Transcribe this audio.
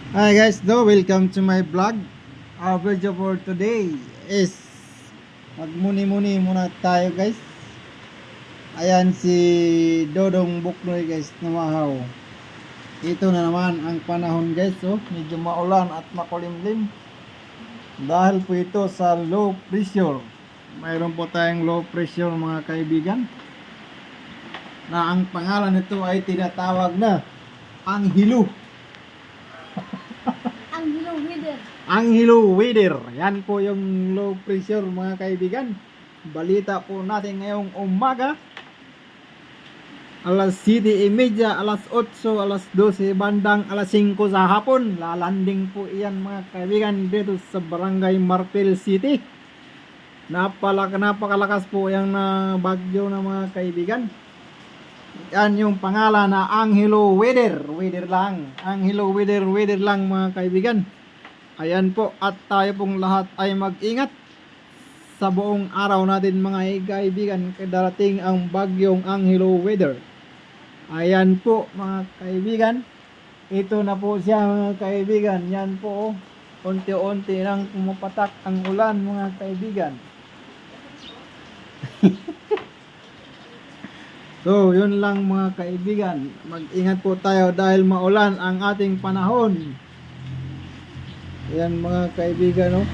Hi guys, welcome to my vlog. Our video for today is magmuni-muni muna tayo guys. Ayan si Dodong Buknoy guys, namahaw. Ito na naman ang panahon guys, medyo maulan at makulimlim. Dahil po ito sa low pressure. Mayroon po tayong low pressure mga kaibigan. Na ang pangalan nito ay tinatawag na Anghelo. Anghelo weather. Yan po yung low pressure mga kaibigan. Balita po natin ngayong umaga. Alas 7:30, alas 8, alas 12, bandang alas 5 sa hapon. Lalanding po iyan mga kaibigan dito sa Barangay Marfil City. Napakalakas po yung bagyo na mga kaibigan. Yan yung pangalan na Anghelo weather. Weather lang. Anghelo weather lang mga kaibigan. Ayan po, at tayo pong lahat ay mag-ingat sa buong araw natin mga kaibigan. Darating ang bagyong Anghelo weather. Ayan po mga kaibigan. Ito na po siya mga kaibigan. Yan po, unti-unti nang pumapatak ang ulan mga kaibigan. So, yun lang mga kaibigan. Mag-ingat po tayo dahil maulan ang ating panahon. Yan mga kaibigan,